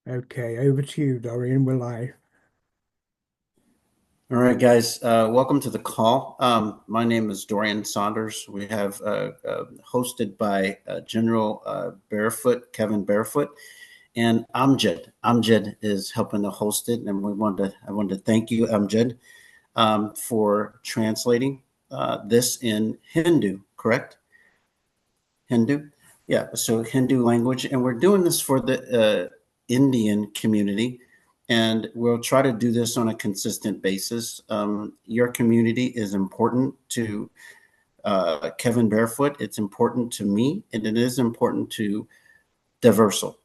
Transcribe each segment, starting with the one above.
Okay, over to you, Dorian. We're live. All right, guys. Welcome to the call. My name is Dorian Saunders. We have hosted by General Barefoot, Kevin Barefoot, and Amjad. Amjad is helping to host it, and I wanted to thank you, Amjad, for translating this in Hindu. Correct? Hindu. Yeah. So Hindu language, and we're doing this for the Indian community, and we'll try to do this on a consistent basis. Your community is important to Kevin Barefoot. It's important to me, and it is important to Daoversal.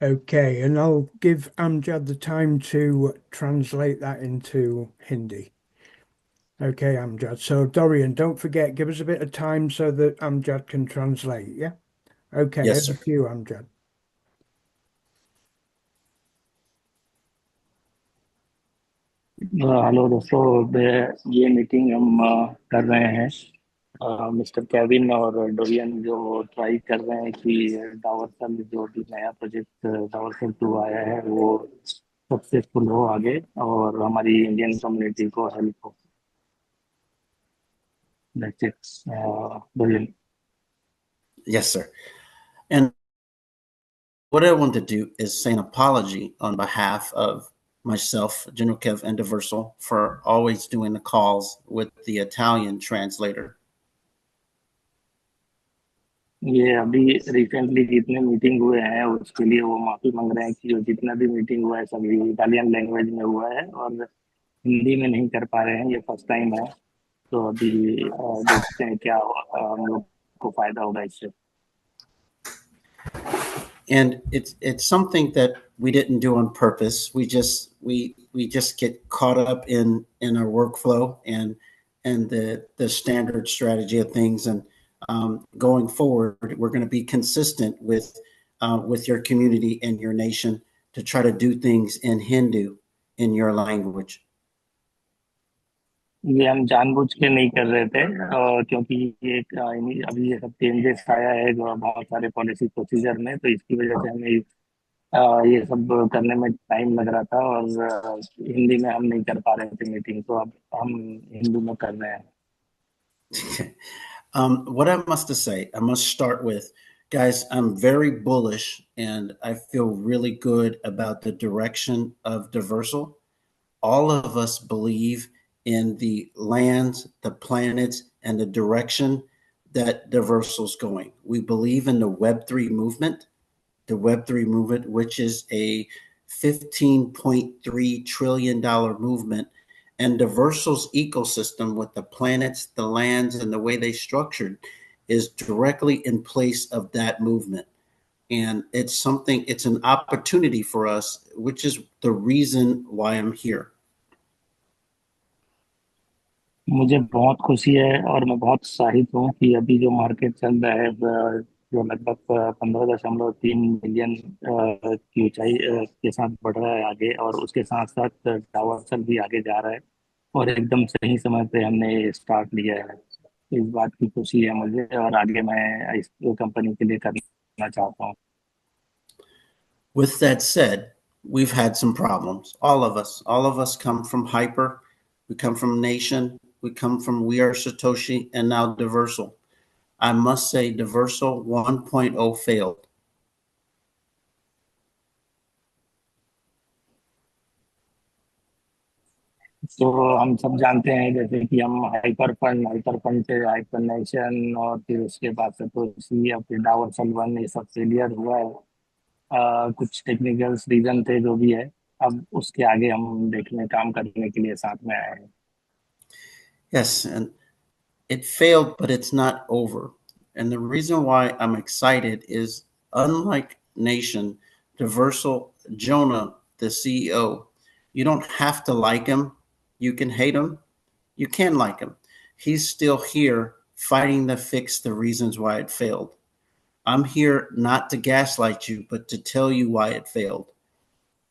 Okay, and I'll give Amjad the time to translate that into Hindi. Okay, Amjad. So, Dorian, don't forget, give us a bit of time so that Amjad can translate. Yeah? Okay, Yes, over sir. to you, Amjad. Hello दोस्तों। ये meeting हम कर रहे हैं। Mister Kevin और Dorian जो try कर रहे हैं कि डावरसल जो भी नया प्रोजेक्ट डावरसल 2 आया है वो सक्सेसफुल हो आगे और हमारी इंडियन कम्युनिटी को हेल्प हो। That's it. Dorian. Yes, sir. And what I want to do is say an apology on behalf of myself, General Kev, and Daoversal for always doing the calls with the Italian translator. ये अभी recently जितने meeting हुए हैं उसके लिए वो माफी मांग रहे हैं कि जो जितना भी मीटिंग हुआ है सभी इटालियन लैंग्वेज में हुआ है और हिंदी में नहीं कर पा रहे हैं। ये फर्स्ट टाइम है। तो अभी देखते हैं क्या हम लोग को फायदा होगा इससे। And it's something that we didn't do on purpose. We just get caught up in our workflow and the standard strategy of things. And going forward, we're going to be consistent with your community and your nation to try to do things in Hindu in your language. ये हम जानबूझ के नहीं कर रहे थे क्योंकि ये अभी ये सब चेंजेस आया है जो बहुत सारे पॉलिसी प्रोसीजर में, तो इसकी वजह से हमें ये सब करने में टाइम लग रहा था और हिंदी में हम नहीं कर पा रहे थे मीटिंग, तो अब हम हिंदी में कर रहे हैं। What I must say, I must start with, guys, I'm very bullish and I feel really good about the direction of Daoversal. All of us believe in the lands, the planets, and the direction that Daoversal's going. We believe in the Web3 movement, which is a $15.3 trillion movement. And Daoversal's ecosystem with the planets, the lands, and the way they structured is directly in place of that movement. And it's an opportunity for us, which is the reason why I'm here. मुझे बहुत खुशी है और मैं बहुत उत्साहित हूँ कि अभी जो मार्केट चल रहा है जो लगभग 15.3 मिलियन की ऊंचाई के साथ बढ़ रहा है आगे, और उसके साथ साथ डावरसल भी आगे जा रहा है और एकदम सही समय पे हमने स्टार्ट लिया है। इस बात की खुशी है मुझे और आगे मैं इस कंपनी के लिए करना चाहता हूँ। With that said, we've had some problems. All of us come from Hyper. We come from Nation. We come from We Are Satoshi and now Daoversal. I must say Daoversal 1.0 failed. तो हम सब जानते हैं जैसे कि हम hyper fund से hyper nation और फिर उसके बाद सतोशी और फिर डावरसल वन ये सब फेलियर हुआ है। कुछ टेक्निकल रीजन थे जो भी है, अब उसके आगे हम देखने काम करने के लिए साथ में आए हैं। Yes, and it failed, but it's not over. And the reason why I'm excited is unlike Nation, Daoversal Jonah, the CEO, you don't have to like him. You can hate him. You can like him. He's still here fighting to fix the reasons why it failed. I'm here not to gaslight you, but to tell you why it failed.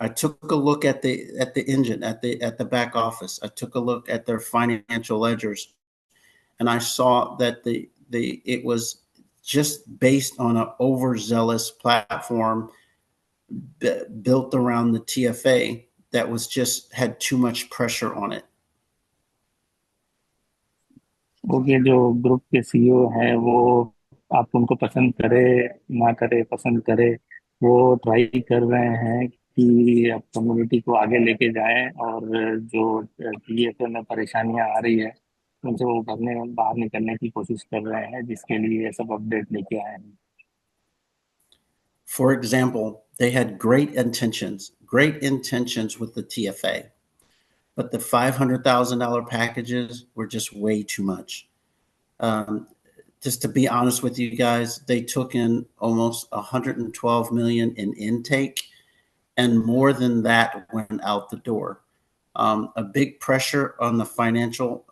I took a look at the engine at the back office. I took a look at their financial ledgers, and I saw that the it was just based on an overzealous platform built around the TFA that was just had too much pressure on it. Okay, जो group के CEO है वो, आप उनको पसंद करे ना करे, पसंद करे, वो ट्राई कर रहे हैं कि अब कम्युनिटी को आगे लेके जाएं, और जो डीएफए में परेशानियां आ रही है उनसे वो भरने बाहर निकलने की कोशिश कर रहे हैं, जिसके लिए ये सब अपडेट लेके आए हैं। For example, they had great intentions with the TFA, but the $500,000 packages were just way too much. Um, just to be honest with you guys, they took in almost 112 million in intake, and more than that went out the door. A big pressure on the financial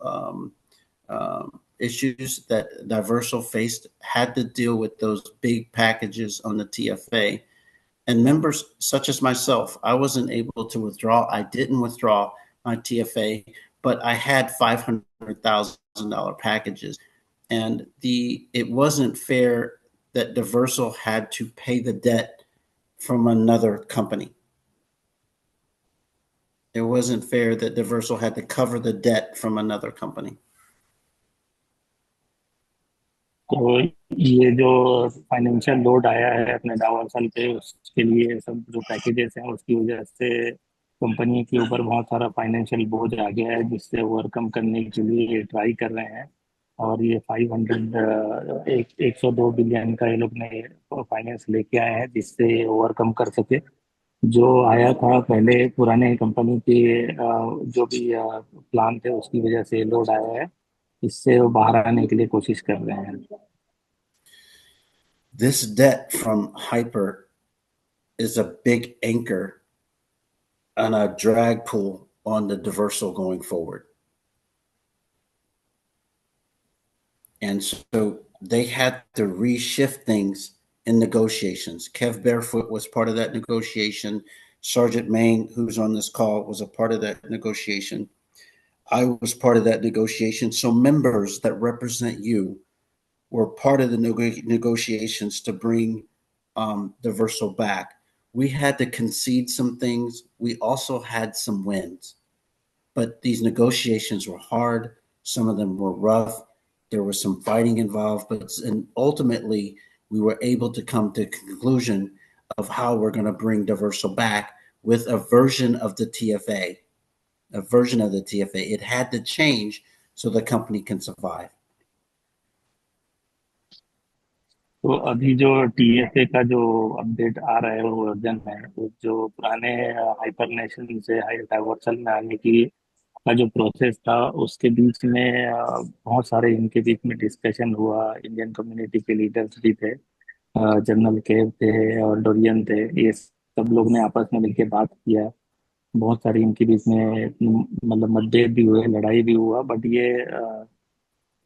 issues that Daoversal faced had to deal with those big packages on the TFA. And members such as myself, I wasn't able to withdraw. I didn't withdraw my TFA, but I had $500,000 packages, and it wasn't fair that Daoversal had to pay the debt from another company. It wasn't fair that Daoversal had to cover the debt from another company. तो ये जो financial load आया है अपने डावरसल पे, उसके लिए सब जो पैकेजेस हैं उसकी वजह से कंपनी के ऊपर बहुत सारा फाइनेंशियल बोझ आ गया है, जिससे ओवरकम करने के लिए ट्राई कर रहे हैं। और ये 102 बिलियन का ये लोग ने फाइनेंस लेके आए हैं, जिससे ओवरकम कर सके। जो आया था पहले पुराने कंपनी के जो भी प्लान थे उसकी वजह से लोड आया है, इससे वो बाहर आने के लिए कोशिश कर रहे हैं। This debt from Hyper is a big anchor and a drag pull on the Daoversal going forward. And so they had to reshift things in negotiations. Kev Barefoot was part of that negotiation. Sergeant Main, who's on this call, was a part of that negotiation. I was part of that negotiation. So members that represent you were part of the negotiations to bring Daoversal back. We had to concede some things. We also had some wins, but these negotiations were hard. Some of them were rough. There was some fighting involved, and ultimately we were able to come to a conclusion of how we're going to bring Daoversal back with a version of the TFA. A version of the TFA. It had to change so the company can survive. तो अभी जो TFA का जो update आ रहा है वो version है, तो जो पुराने हाइपर नेशन से हाई डाइवर्सल में आने की का जो प्रोसेस था उसके बीच में बहुत सारे इनके बीच में डिस्कशन हुआ। इंडियन कम्युनिटी के लीडर्स भी थे, जनरल केव थे और डोरियन थे, ये सब लोग ने आपस में मिलकर बात किया। बहुत सारी इनके बीच में मतलब मतभेद भी हुए, लड़ाई भी हुआ, बट ये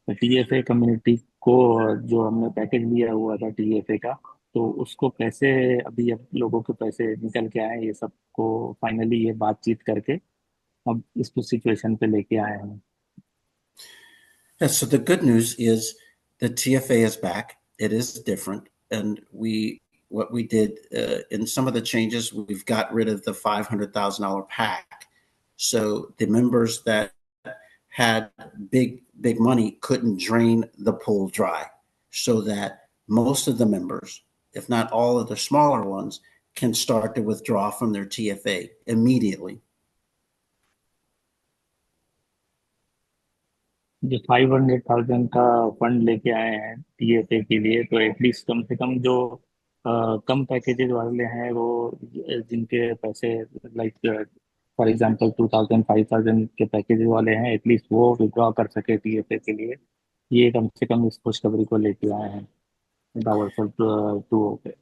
टीएफए कम्युनिटी को जो हमने पैकेज लिया हुआ था टीएफए का, तो उसको कैसे अभी अब लोगों के पैसे निकल के आए, ये सबको फाइनली ये बातचीत करके अब इसको सिचुएशन पे लेके आए हैं। Yeah, so the good news is the TFA is back. It is different, and what we did in some of the changes, we've got rid of the $500,000 pack. So the members that had big money couldn't drain the pool dry, so that most of the members, if not all of the smaller ones, can start to withdraw from their TFA immediately. जो 500,000 का fund लेके आए हैं TFA के लिए, तो at least कम से कम जो कम पैकेजेस वाले हैं वो, जिनके पैसे लाइक फॉर एग्जांपल 2,000 5,000 के पैकेजेस वाले हैं, एटलीस्ट वो विड्रॉ कर सके टीएफए के लिए। ये कम से कम इस खुशखबरी को लेके आए हैं डावरसल टू पे।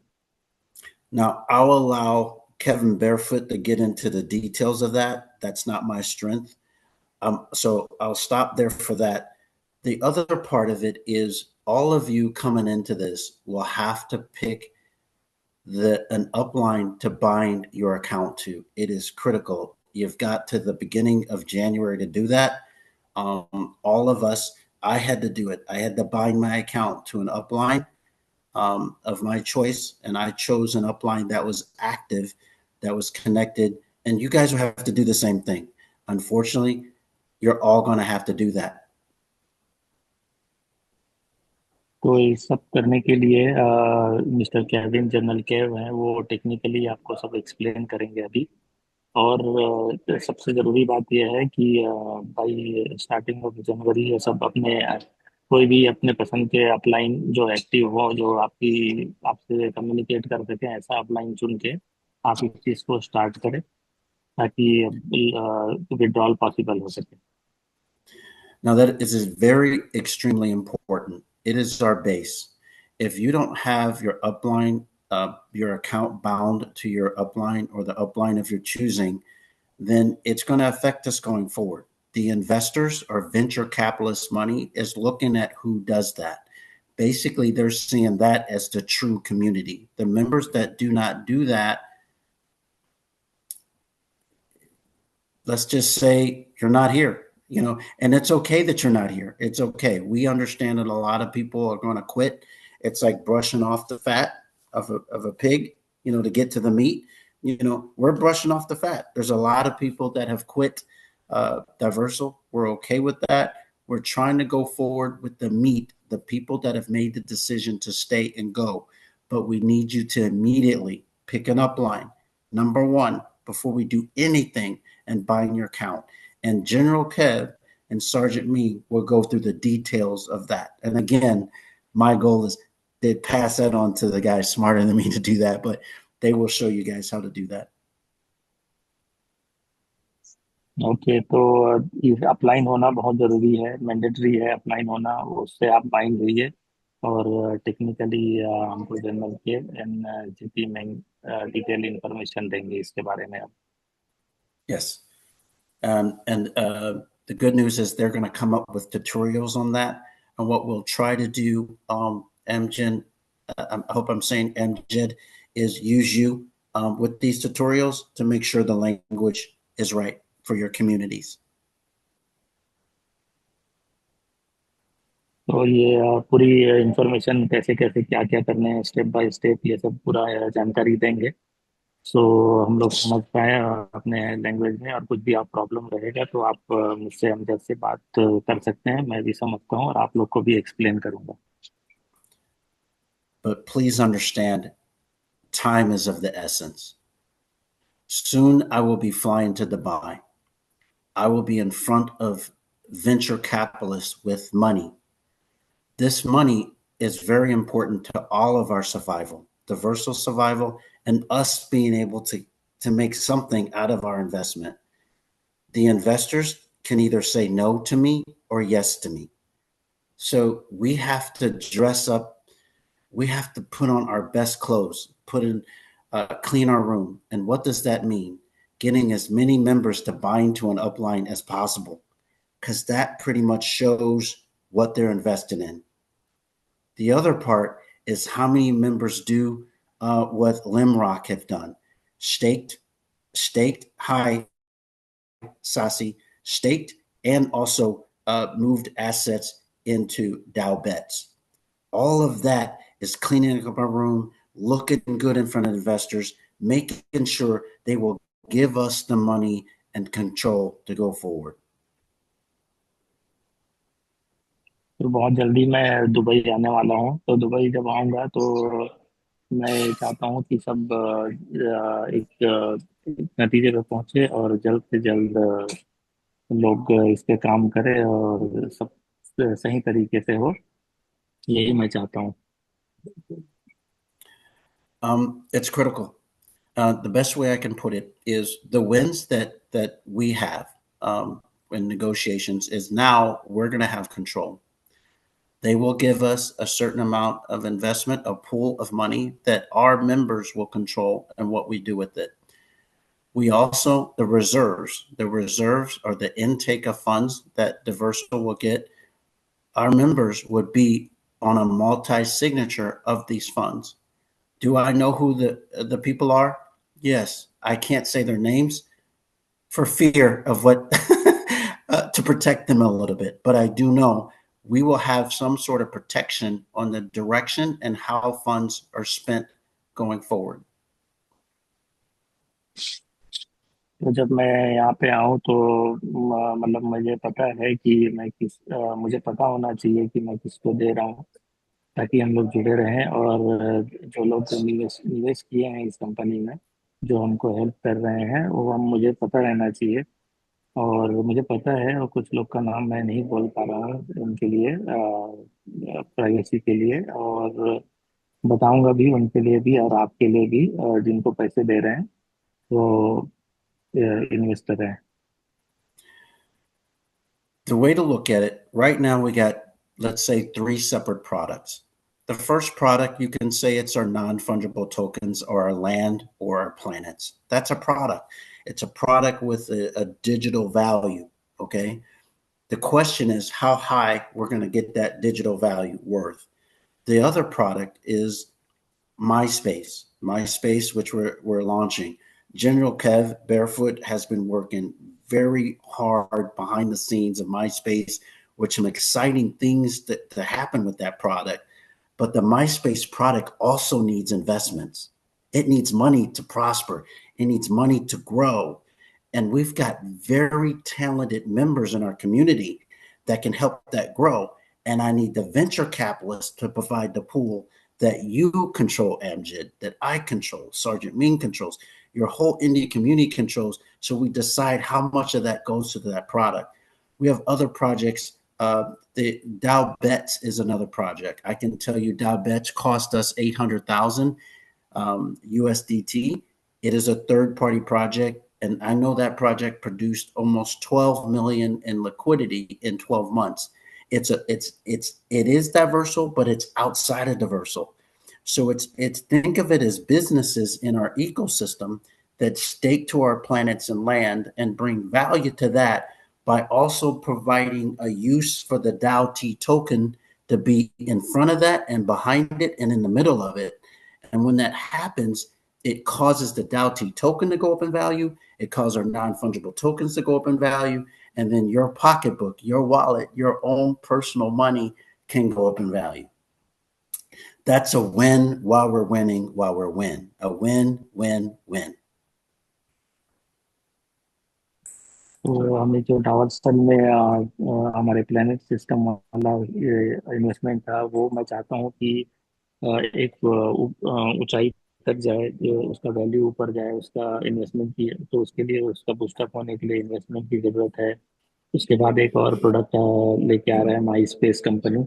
Now, I'll allow Kevin Barefoot to get into the details of that. That's not my strength. So I'll stop there for that. The other part of it is all of you coming into this will have to pick an upline to bind your account to. It is critical. You've got to the beginning of January to do that. All of us, I had to do it. I had to bind my account to an upline. of my choice, and I chose an upline that was active, that was connected, and you guys will have to do the same thing. Unfortunately, you're all going to have to do that. तो ये सब करने के लिए mister Kevin general केव हैं, वो technically आपको सब एक्सप्लेन करेंगे अभी। और सबसे ज़रूरी बात यह है कि भाई स्टार्टिंग ऑफ जनवरी ये सब अपने कोई भी अपने पसंद के अपलाइन जो एक्टिव हो, जो आपसे कम्युनिकेट कर सके, ऐसा अपलाइन चुन के आप इस चीज़ को स्टार्ट करें ताकि विड्रॉल पॉसिबल हो सके। Now that is very extremely important. It is our base. If you don't have your upline, your account bound to your upline or the upline of your choosing, then it's going to affect us going forward. The investors or venture capitalist money is looking at who does that. Basically, they're seeing that as the true community. The members that do not do that, let's just say you're not here, and it's okay that you're not here. It's okay. We understand that a lot of people are going to quit. It's like brushing off the fat of a pig, to get to the meat. We're brushing off the fat. There's a lot of people that have quit Daoversal. We're okay with that. We're trying to go forward with the meat, the people that have made the decision to stay and go. But we need you to immediately pick an upline. Number one, before we do anything and buying your account. And General Kev and Sergeant Me will go through the details of that. And again, my goal is to pass that on to the guys smarter than me to do that, but they will show you guys how to do that. Okay, तो upline होना बहुत ज़रूरी है, mandatory है upline होना, उससे आप bind रहिए। और टेक्निकली हमको जनरल के एंड जीपी में डिटेल इंफॉर्मेशन देंगे इसके बारे में अब। Yes. And the good news is they're going to come up with tutorials on that. And what we'll try to do, Amjad, I hope I'm saying Amjad, is use you with these tutorials to make sure the language is right for your communities. तो ये पूरी information कैसे कैसे क्या क्या करने हैं, step by step, ये सब पूरा जानकारी देंगे। सो हम लोग समझ पाए अपने लैंग्वेज में। और कुछ भी आप प्रॉब्लम रहेगा तो आप मुझसे हमदर्द से बात कर सकते हैं, मैं भी समझता हूँ और आप लोग को भी एक्सप्लेन करूँगा। But please understand, time is of the essence. Soon I will be flying to Dubai. I will be in front of venture capitalists with money. This money is very important to all of our survival, Daoversal survival, and us being able to make something out of our investment. The investors can either say no to me or yes to me. So we have to dress up. We have to put on our best clothes, clean our room. And what does that mean? Getting as many members to buy into an upline as possible, because that pretty much shows what they're invested in. The other part is how many members do what Limrock have done. Staked high, Sassy, staked, and also moved assets into Dow bets. All of that is cleaning up our room, looking good in front of investors, making sure they will give us the money and control to go forward. तो बहुत जल्दी मैं Dubai आने वाला हूँ। तो Dubai जब आऊँगा तो मैं चाहता हूँ कि सब एक नतीजे पे पहुँचे और जल्द से जल्द लोग इस पे काम करें और सब सही तरीके से हो, यही मैं चाहता हूँ। It's critical. The best way I can put it is the wins that we have in negotiations is now we're going to have control. They will give us a certain amount of investment, a pool of money that our members will control and what we do with it. We also, the reserves are the intake of funds that Daoversal will get. Our members would be on a multi-signature of these funds. Do I know who the people are? Yes. I can't say their names for fear of what to protect them a little bit, but I do know we will have some sort of protection on the direction and how funds are spent going forward. तो जब मैं यहाँ पे आऊँ तो मतलब मुझे पता है कि मुझे पता होना चाहिए कि मैं किसको दे रहा हूँ, ताकि हम लोग जुड़े रहें। और जो लोग निवेश निवेश किए हैं इस कंपनी में, जो हमको हेल्प कर रहे हैं, वो हम मुझे पता रहना चाहिए। और मुझे पता है, और कुछ लोग का नाम मैं नहीं बोल पा रहा हूँ उनके लिए, प्राइवेसी के लिए, और बताऊंगा भी उनके लिए भी और आपके लिए भी, जिनको पैसे दे रहे हैं वो इन्वेस्टर हैं। The way to look at it, right now we got, let's say, 3 separate products. The first product, you can say it's our non-fungible tokens or our land or our planets. That's a product. It's a product with a digital value, okay? The question is how high we're going to get that digital value worth. The other product is MySpace, which we're launching. General Kev Barefoot has been working very hard behind the scenes of MySpace, with some exciting things to happen with that product. But the MySpace product also needs investments. It needs money to prosper. It needs money to grow. And we've got very talented members in our community that can help that grow. And I need the venture capitalists to provide the pool that you control, Amjad, that I control, Sergeant Ming controls, your whole Indian community controls. So we decide how much of that goes to that product. We have other projects. The Dow Bets is another project. I can tell you Dow Bets cost us 800,000 USDT. It is a third-party project, and I know that project produced almost 12 million in liquidity in 12 months. It is Daoversal, but it's outside of Daoversal. So it's think of it as businesses in our ecosystem that stake to our planets and land and bring value to that by also providing a use for the Dao T token to be in front of that and behind it and in the middle of it. And when that happens, it causes the Dao T token to go up in value. It causes our non-fungible tokens to go up in value. And then your pocketbook, your wallet, your own personal money can go up in value. That's a win while we're winning, while we're win. A win, win, win. तो हमें जो डावर्सन में हमारे planet system वाला investment था, वो मैं चाहता हूँ कि एक ऊंचाई तक जाए, जो उसका वैल्यू ऊपर जाए उसका इन्वेस्टमेंट की। तो उसके लिए, उसका बूस्टअप होने के लिए इन्वेस्टमेंट की ज़रूरत है। उसके बाद एक और प्रोडक्ट लेके आ रहा है माई स्पेस कंपनी।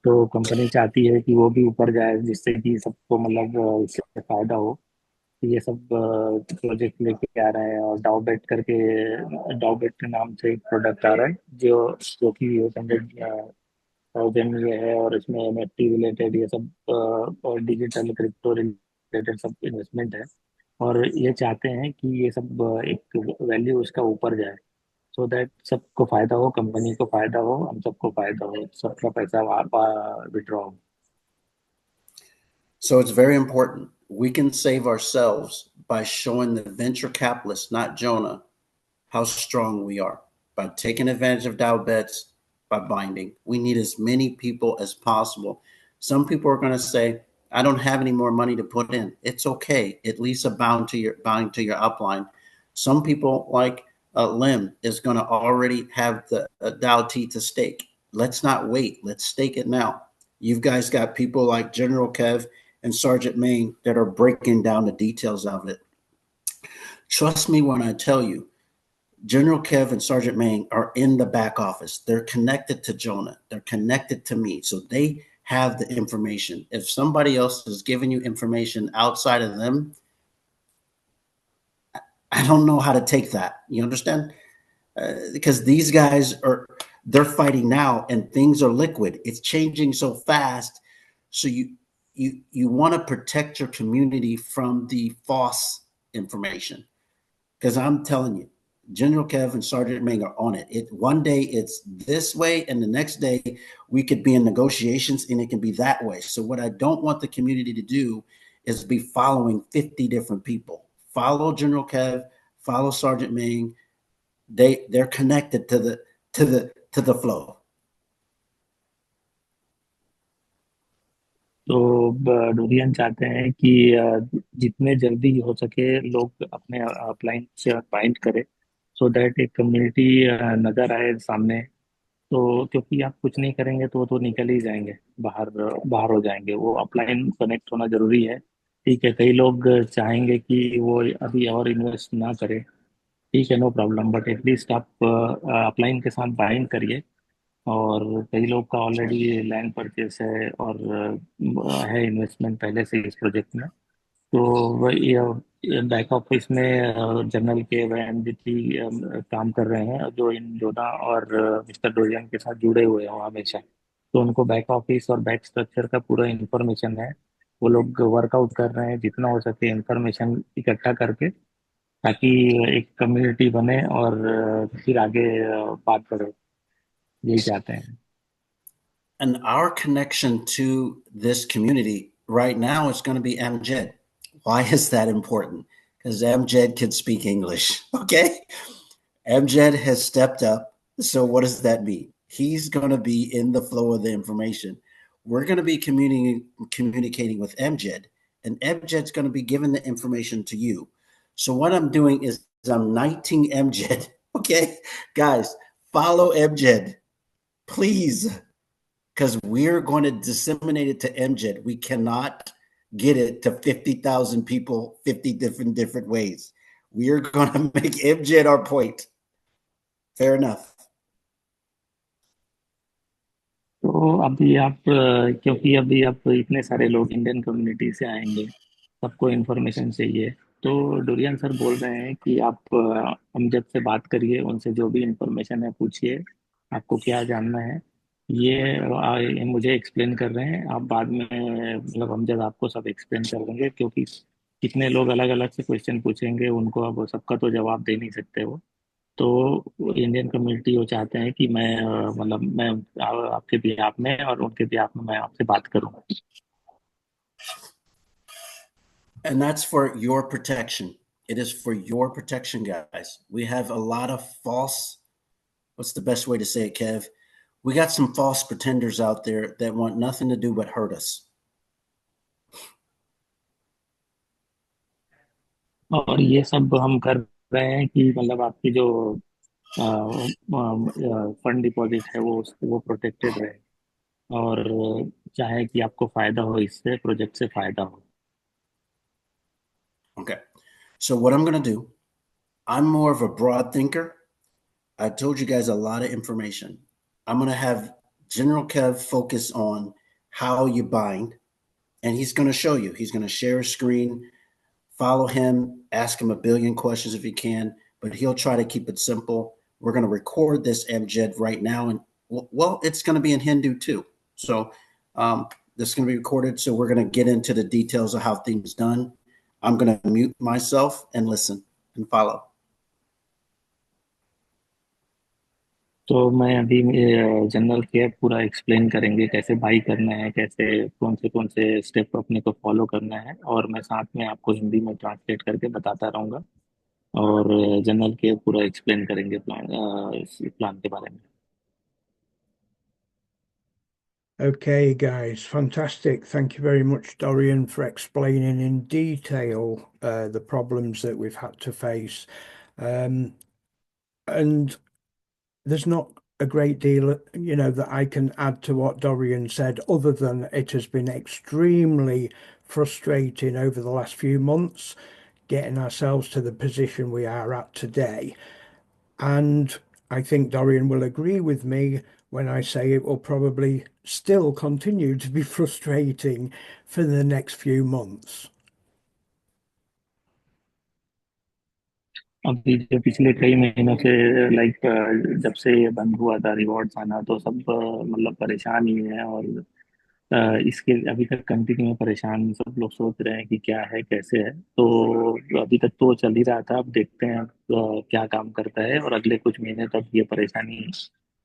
तो कंपनी चाहती है कि वो भी ऊपर जाए, जिससे कि सबको मतलब इससे फायदा हो। ये सब प्रोजेक्ट लेके आ रहे हैं। और डाउबेट के नाम से एक प्रोडक्ट आ रहा है, जो जो कि 100,000 ये है। और इसमें एनएफटी रिलेटेड ये सब और डिजिटल क्रिप्टो रिलेटेड सब इन्वेस्टमेंट है। और ये चाहते हैं कि ये सब एक वैल्यू उसका ऊपर जाए, सो दैट सबको फायदा हो, कंपनी को फायदा हो, हम सबको फायदा हो, सबका पैसा विड्रॉ हो। So it's very important. We can save ourselves by showing the venture capitalists, not Jonah, how strong we are by taking advantage of Dow bets, by binding. We need as many people as possible. Some people are going to say, I don't have any more money to put in. It's okay. At least a bound to your upline. Some people like Lim is going to already have the Dow T to stake. Let's not wait. Let's stake it now. You guys got people like General Kev and Sergeant Main that are breaking down the details of it. Trust me when I tell you, General Kev and Sergeant Main are in the back office. They're connected to Jonah. They're connected to me. So they have the information. If somebody else is giving you information outside of them, I don't know how to take that. You understand? Because these guys they're fighting now and things are liquid. It's changing so fast. So you want to protect your community from the false information. Because I'm telling you, General Kev and Sergeant Ming are on it. One day it's this way, and the next day we could be in negotiations, and it can be that way. So what I don't want the community to do is be following 50 different people. Follow General Kev, follow Sergeant Ming. They're connected to the flow. तो Dorian चाहते हैं कि जितने जल्दी हो सके लोग अपने अपलाइन से बाइंड करें, सो दैट एक कम्युनिटी नजर आए सामने। तो क्योंकि आप कुछ नहीं करेंगे तो वो तो निकल ही जाएंगे, बाहर बाहर हो जाएंगे। वो अपलाइन कनेक्ट होना जरूरी है। ठीक है, कई लोग चाहेंगे कि वो अभी और इन्वेस्ट ना करें। ठीक है, नो प्रॉब्लम, बट एटलीस्ट आप अपलाइन के साथ बाइंड करिए। और कई लोग का ऑलरेडी लैंड परचेस है और है इन्वेस्टमेंट पहले से इस प्रोजेक्ट में। तो वही बैक ऑफिस में जनरल के व एमडीटी काम कर रहे हैं, जो इन जोधा और मिस्टर डोरियन के साथ जुड़े हुए हैं वो हमेशा। तो उनको बैक ऑफिस और बैक स्ट्रक्चर का पूरा इंफॉर्मेशन है। वो लोग वर्कआउट कर रहे हैं जितना हो सके इंफॉर्मेशन इकट्ठा करके, ताकि एक कम्युनिटी बने और फिर आगे बात बढ़े। यही चाहते हैं। And our connection to this community right now is going to be Amjad. Why is that important? Because Amjad can speak English. Okay. Amjad has stepped up. So, what does that mean? He's going to be in the flow of the information. We're going to be communicating with Amjad, and Amjad's going to be giving the information to you. So, what I'm doing is I'm knighting Amjad. Okay. Guys, follow Amjad, please, because we're going to disseminate it to MJED. We cannot get it to 50,000 people 50 different ways. We are going to make MJED our point. Fair enough. तो अभी आप क्योंकि अभी आप इतने सारे लोग Indian community से आएंगे, सबको इन्फॉर्मेशन चाहिए। तो डोरियन सर बोल रहे हैं कि आप अमजद से बात करिए, उनसे जो भी इंफॉर्मेशन है पूछिए, आपको क्या जानना है। ये मुझे एक्सप्लेन कर रहे हैं, आप बाद में मतलब अमजद आपको सब एक्सप्लेन कर देंगे। क्योंकि कितने लोग अलग अलग से क्वेश्चन पूछेंगे, उनको अब सबका तो जवाब दे नहीं सकते वो। तो इंडियन कम्युनिटी वो चाहते हैं कि मैं मतलब मैं आपके बिहाफ में और उनके बिहाफ में मैं आपसे बात करूं। And that's for your protection. It is for your protection, guys. We have a lot of false, what's the best way to say it, Kev? We got some false pretenders out there that want nothing to do but hurt us. और ये सब हम कर रहे हैं कि मतलब आपकी जो फंड डिपॉजिट है वो प्रोटेक्टेड रहे। और चाहे कि आपको फायदा हो, इससे प्रोजेक्ट से फायदा हो। Okay. So, what I'm going to do, I'm more of a broad thinker. I told you guys a lot of information. I'm going to have General Kev focus on how you bind, and he's going to show you. He's going to share a screen, follow him, ask him a billion questions if you can, but he'll try to keep it simple. We're going to record this MJed right now, and well, it's going to be in Hindu too. So this is going to be recorded. So we're going to get into the details of how things done. I'm going to mute myself and listen and follow. तो मैं अभी general care पूरा explain करेंगे कैसे by करना है, कैसे कौन से स्टेप अपने को फॉलो करना है, और मैं साथ में आपको हिंदी में ट्रांसलेट करके बताता रहूँगा। और जनरल केयर पूरा एक्सप्लेन करेंगे इस प्लान के बारे में। Okay, guys, fantastic. Thank you very much, Dorian, for explaining in detail the problems that we've had to face. And there's not a great deal, that I can add to what Dorian said, other than it has been extremely frustrating over the last few months getting ourselves to the position we are at today. And I think Dorian will agree with me when I say it will probably still continue to be frustrating for the next few months. अभी जो पिछले कई महीनों से like जब से ये बंद हुआ था रिवॉर्ड्स आना, तो सब मतलब परेशान ही है। और इसके अभी तक कंटिन्यू में परेशान, सब लोग सोच रहे हैं कि क्या है कैसे है। तो अभी तक तो चल ही रहा था, अब देखते हैं क्या काम करता है। और अगले कुछ महीने तक ये परेशानी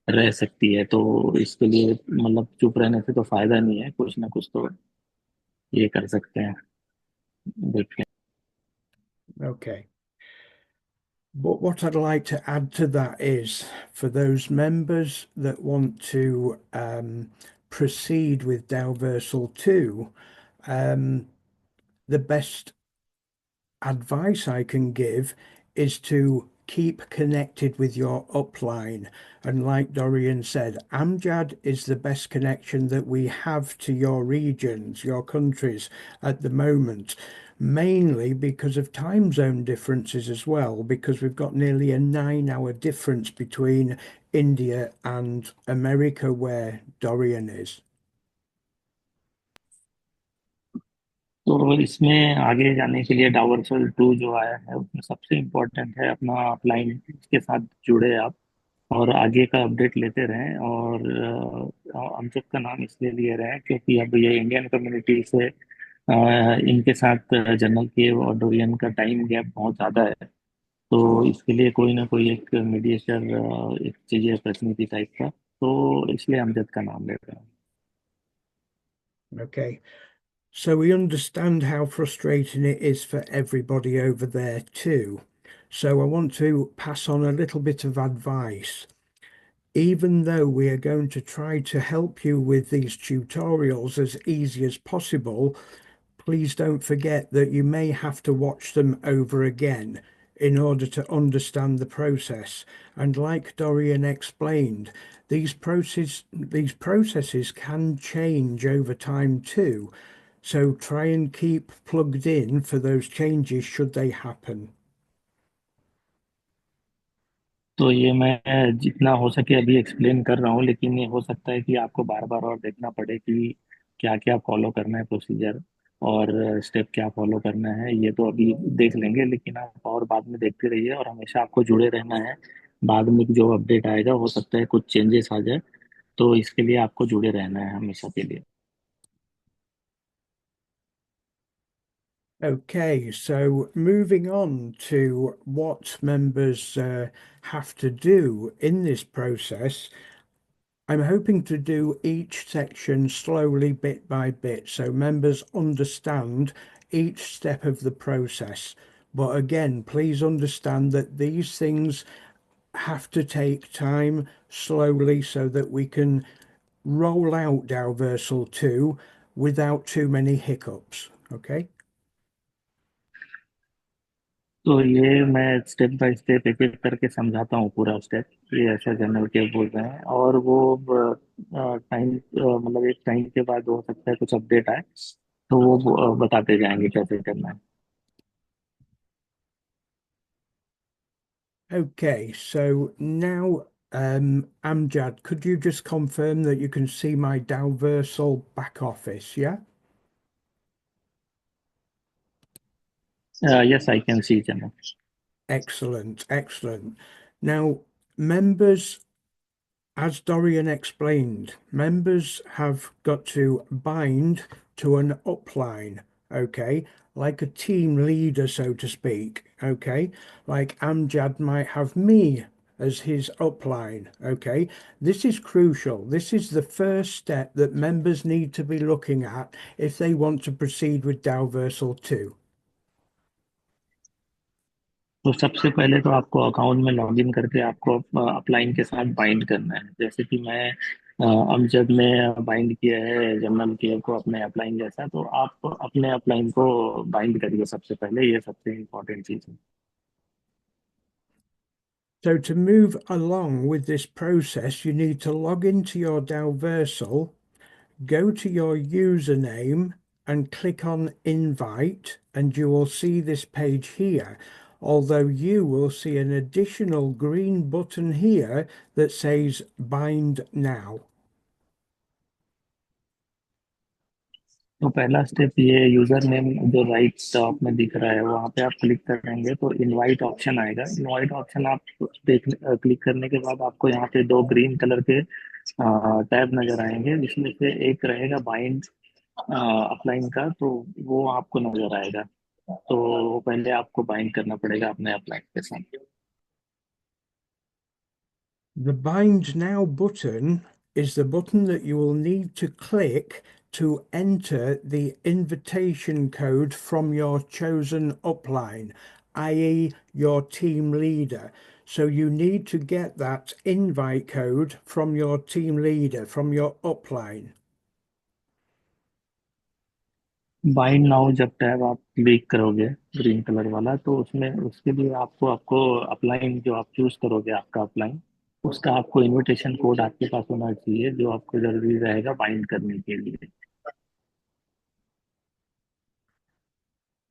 रह सकती है। तो इसके लिए मतलब चुप रहने से तो फायदा नहीं है, कुछ ना कुछ तो ये कर सकते हैं। देखते हैं। Okay. But what I'd like to add to that is for those members that want to proceed with Daoversal 2, the best advice I can give is to keep connected with your upline. And like Dorian said, Amjad is the best connection that we have to your regions, your countries at the moment, mainly because of time zone differences as well, because we've got nearly a 9 hour difference between India and America, where Dorian is. तो इसमें आगे जाने के लिए डावरसल 2 जो आया है उसमें सबसे इम्पोर्टेंट है अपना अपलाइन के साथ जुड़े आप और आगे का अपडेट लेते रहें और अमजद का नाम इसलिए लिए रहे हैं क्योंकि अब ये इंडियन कम्युनिटी से इनके साथ जनरल के और डोरियन का टाइम गैप बहुत ज़्यादा है। तो इसके लिए कोई ना कोई एक मीडिएटर एक चाहिए प्रतिनिधि टाइप का, तो इसलिए अमजद का नाम ले रहे हैं। Okay. So we understand how frustrating it is for everybody over there too. So I want to pass on a little bit of advice. Even though we are going to try to help you with these tutorials as easy as possible, please don't forget that you may have to watch them over again in order to understand the process. And like Dorian explained, these processes can change over time too. So try and keep plugged in for those changes should they happen. तो ये मैं जितना हो सके अभी explain कर रहा हूँ, लेकिन ये हो सकता है कि आपको बार बार और देखना पड़े कि क्या क्या फॉलो करना है प्रोसीजर और स्टेप क्या फॉलो करना है। ये तो अभी देख लेंगे, लेकिन आप और बाद में देखते रहिए और हमेशा आपको जुड़े रहना है। बाद में जो अपडेट आएगा हो सकता है कुछ चेंजेस आ जाए, तो इसके लिए आपको जुड़े रहना है हमेशा के लिए। Okay, so moving on to what members have to do in this process, I'm hoping to do each section slowly, bit by bit, so members understand each step of the process. But again, please understand that these things have to take time slowly so that we can roll out Daoversal 2 without too many hiccups. Okay? तो ये मैं step by step एक एक करके समझाता हूँ पूरा step. ये ऐसा जनरल के बोल रहे हैं और वो टाइम मतलब एक टाइम के बाद हो सकता है कुछ अपडेट आए, तो वो बताते जाएंगे कैसे करना है। Okay, so now, Amjad, could you just confirm that you can see my Dalversal back office? Yeah, yes I can see channel. excellent, excellent. Now, members, as Dorian explained, members have got to bind to an upline, okay, like a team leader, so to speak, okay, like Amjad might have me as his upline, okay. This is crucial. This is the first step that members need to be looking at if they want to proceed with Dalversal 2. तो सबसे पहले तो आपको account में login करके आपको upline के साथ बाइंड करना है। जैसे कि मैं अमजद में बाइंड किया है जमनल केयर को अपने अपलाइन जैसा, तो आप अपने अपलाइन को बाइंड करिए सबसे पहले, ये सबसे इम्पोर्टेंट चीज़ है। So to move along with this process, you need to log into your Dalversal, go to your username and click on invite, and you will see this page here. Although you will see an additional green button here that says bind now. तो पहला step ये user name जो right top में दिख रहा है वहाँ पे आप क्लिक करेंगे तो इनवाइट ऑप्शन आएगा। इनवाइट ऑप्शन आप देख क्लिक करने के बाद आपको यहाँ पे दो ग्रीन कलर के टैब नजर आएंगे, जिसमें से एक रहेगा बाइंड अपलाइन का, तो वो आपको नजर आएगा। तो पहले आपको बाइंड करना पड़ेगा अपने अपलाइन के साथ। The bind now button is the button that you will need to click to enter the invitation code from your chosen upline, i.e. your team leader. So you need to get that invite code from your team leader, from your upline. Bind now जब tab आप click करोगे green colour वाला, तो उसमें उसके लिए आपको आपको अपलाइन जो आप चूज करोगे, आपका अपलाइन, उसका आपको इनविटेशन कोड आपके पास होना चाहिए, जो आपको जरूरी रहेगा बाइंड करने के लिए।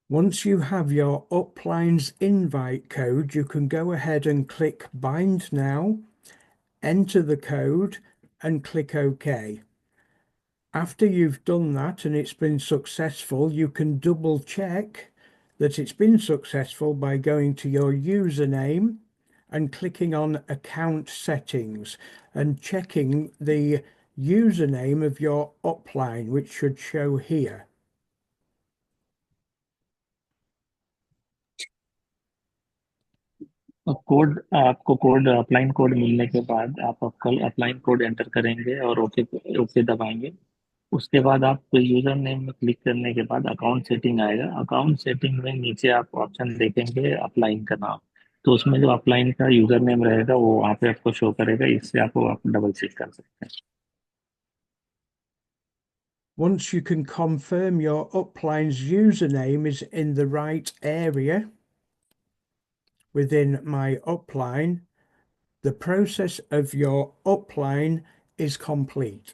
Once you have your upline's invite code, you can go ahead and click Bind Now, enter the code, and click OK. After you've done that and it's been successful, you can double check that it's been successful by going to your username and clicking on Account Settings and checking the username of your upline, which should show here. Code आपको code upline code मिलने के बाद आप कल upline code enter करेंगे और okay okay दबाएंगे। उसके बाद आप यूजर नेम में क्लिक करने के बाद अकाउंट सेटिंग आएगा। अकाउंट सेटिंग में नीचे आप ऑप्शन देखेंगे अपलाइन का नाम, तो उसमें जो अपलाइन का यूजर नेम रहेगा वो वहाँ पे आपको शो करेगा। इससे आपको आप डबल चेक कर सकते हैं। Once you can confirm your upline's username is in the right area within my upline, the process of your upline is complete.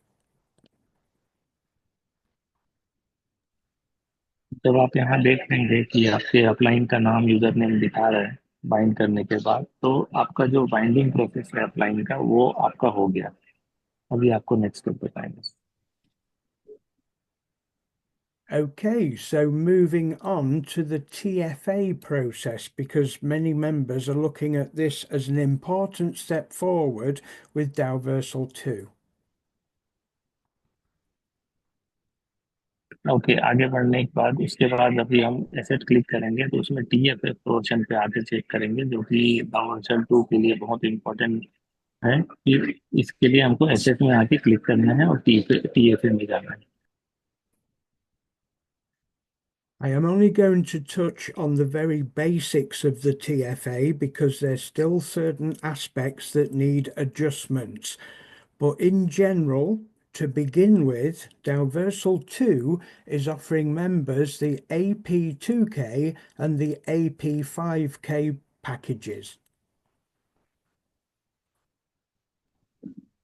जब आप यहाँ देख लेंगे कि आपके अपलाइन का नाम यूजर नेम दिखा रहा है बाइंड करने के बाद, तो आपका जो बाइंडिंग प्रोसेस है अपलाइन का वो आपका हो गया। अभी आपको नेक्स्ट स्टेप बताएंगे। Okay, so moving on to the TFA process, because many members are looking at this as an important step forward with Daoversal 2. Okay, आगे बढ़ने के बाद उसके बाद अभी हम एसेट क्लिक करेंगे, तो उसमें टीएफए पोर्शन पे आके चेक करेंगे, जो कि डाउनसेल 2 के लिए बहुत इंपॉर्टेंट है कि इसके लिए हमको एसेट में आके क्लिक करना है और टीएफए में जाना है। I am only going to touch on the very basics of the TFA because there's still certain aspects that need adjustments. But in general, to begin with, Daoversal 2 is offering members the AP2K and the AP5K packages.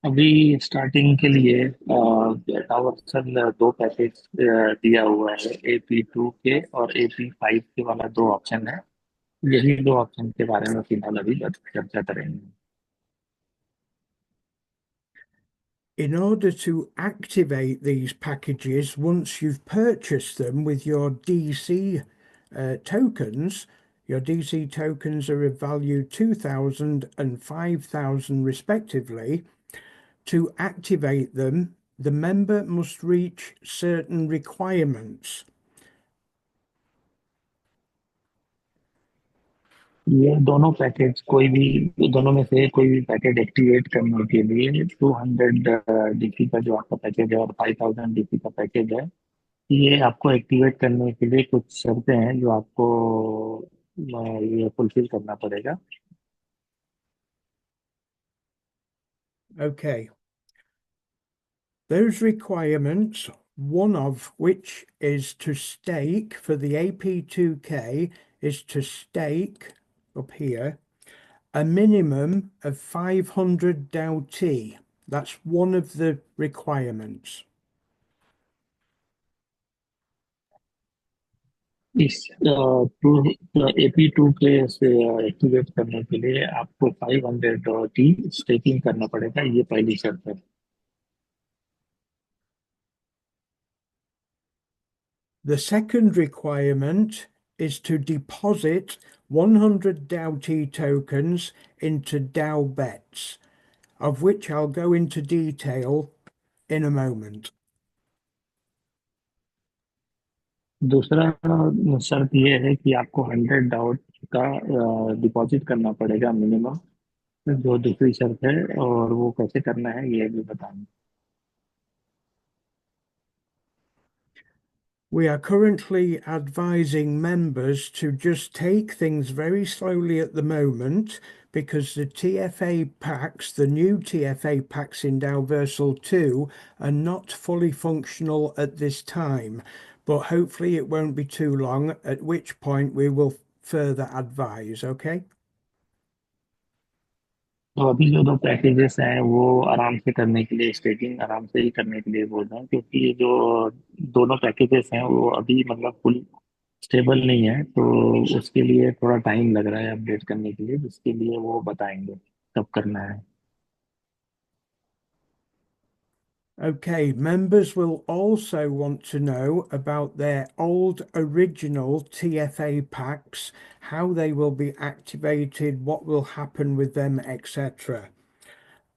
अभी starting के लिए डाउनसेल दो package दिया हुआ है, AP2 के और AP5 के वाला दो ऑप्शन है। यही दो ऑप्शन के बारे में फिलहाल अभी चर्चा करेंगे। In order to activate these packages, once you've purchased them with your DC tokens, your DC tokens are of value 2,000 and 5,000 respectively. To activate them, the member must reach certain requirements. ये दोनों package कोई भी, दोनों में से कोई भी package activate करने के लिए 200 डीपी का जो आपका पैकेज है और 5000 डीपी का पैकेज है, ये आपको एक्टिवेट करने के लिए कुछ शर्तें हैं जो आपको ये फुलफिल करना पड़ेगा। Okay. Those requirements, one of which is to stake for the AP2K, is to stake up here a minimum of 500 Dao T. That's one of the requirements. इस टू AP2 के से एक्टिवेट करने के लिए आपको 500 T staking करना पड़ेगा, ये पहली शर्त है। The second requirement is to deposit 100 Dao T tokens into Dao bets, of which I'll go into detail in a moment. दूसरा शर्त ये है कि आपको 100 डॉट का डिपॉजिट करना पड़ेगा मिनिमम। जो दूसरी शर्त है और वो कैसे करना है ये भी बताएंगे। We are currently advising members to just take things very slowly at the moment because the TFA packs, the new TFA packs in Daoversal 2, are not fully functional at this time. But hopefully it won't be too long, at which point we will further advise, okay? तो अभी जो दो packages हैं वो आराम से करने के लिए, स्टेटिंग आराम से ही करने के लिए बोल रहे हैं, क्योंकि ये जो दोनों पैकेजेस हैं वो अभी मतलब फुल स्टेबल नहीं है, तो उसके लिए थोड़ा टाइम लग रहा है अपडेट करने के लिए, जिसके लिए वो बताएंगे कब करना है। Okay, members will also want to know about their old original TFA packs, how they will be activated, what will happen with them, etc.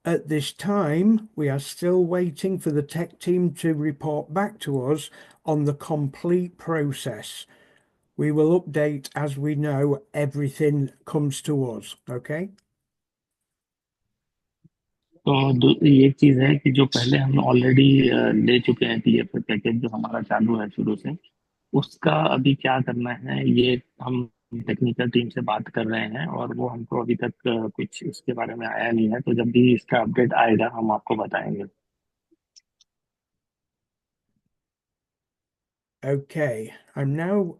At this time, we are still waiting for the tech team to report back to us on the complete process. We will update as we know everything comes to us, okay? तो ये चीज़ है कि जो पहले हम already ले चुके हैं पीएफ पैकेज जो हमारा चालू है शुरू से, उसका अभी क्या करना है ये हम टेक्निकल टीम से बात कर रहे हैं, और वो हमको अभी तक कुछ इसके बारे में आया नहीं है, तो जब भी इसका अपडेट आएगा हम आपको बताएंगे। Okay, I'm now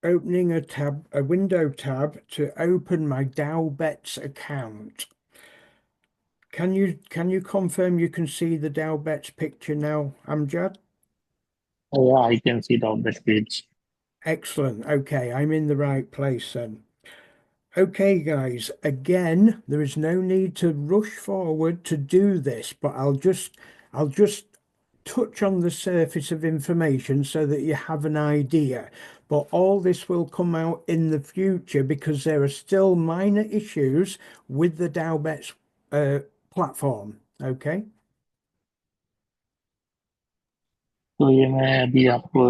opening a window tab to open my Bets account. Can you confirm you can see the Bets picture now, Amjad? I can see the page. Excellent. Okay, I'm in the right place then. Okay, guys, again, there is no need to rush forward to do this, but I'll just touch on the surface of information so that you have an idea. But all this will come out in the future because there are still minor issues with the Dowbets platform. Okay. तो ये मैं अभी आपको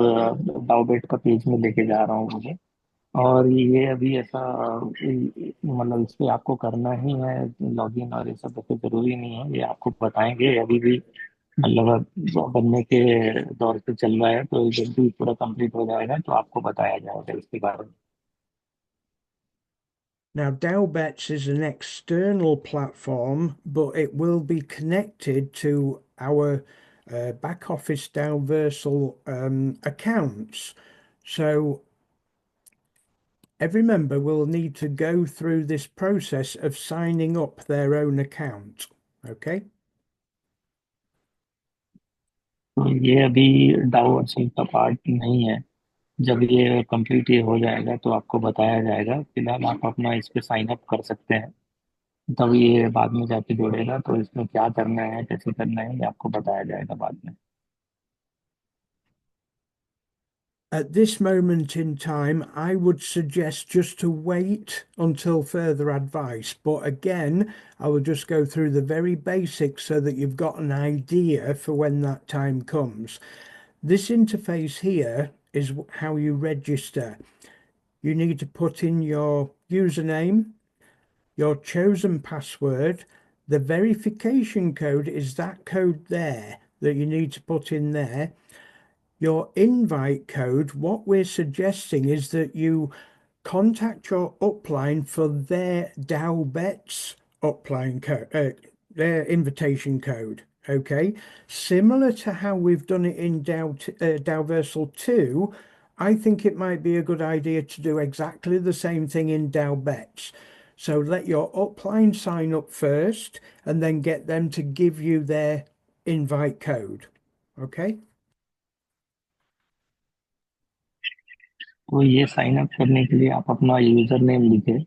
डाउबेट का page में लेके जा रहा हूँ मुझे, और ये अभी ऐसा मतलब इस पे आपको करना ही है लॉगिन, और ये सब ऐसे जरूरी नहीं है, ये आपको बताएंगे अभी भी, मतलब बनने के दौर पे चल रहा है, तो जब भी पूरा कंप्लीट हो जाएगा तो आपको बताया जाएगा इसके बारे में। Now, Dowbets is an external platform, but it will be connected to our back office Dowversal accounts. So every member will need to go through this process of signing up their own account. Okay. तो ये अभी डाउवर्सल का part नहीं है, जब ये complete ये हो जाएगा तो आपको बताया जाएगा, फिलहाल आप अपना इस पे साइन अप कर सकते हैं, तब ये बाद में जाके जोड़ेगा, तो इसमें क्या करना है कैसे करना है ये आपको बताया जाएगा बाद में। At this moment in time, I would suggest just to wait until further advice. But again, I will just go through the very basics so that you've got an idea for when that time comes. This interface here is how you register. You need to put in your username, your chosen password. The verification code is that code there that you need to put in there. Your invite code, what we're suggesting is that you contact your upline for their Dow Bets upline code, their invitation code. Okay, similar to how we've done it in Dowversal 2, I think it might be a good idea to do exactly the same thing in Dow Bets. So let your upline sign up first and then get them to give you their invite code. Okay. तो ये sign up करने के लिए आप अपना user name लिखिए,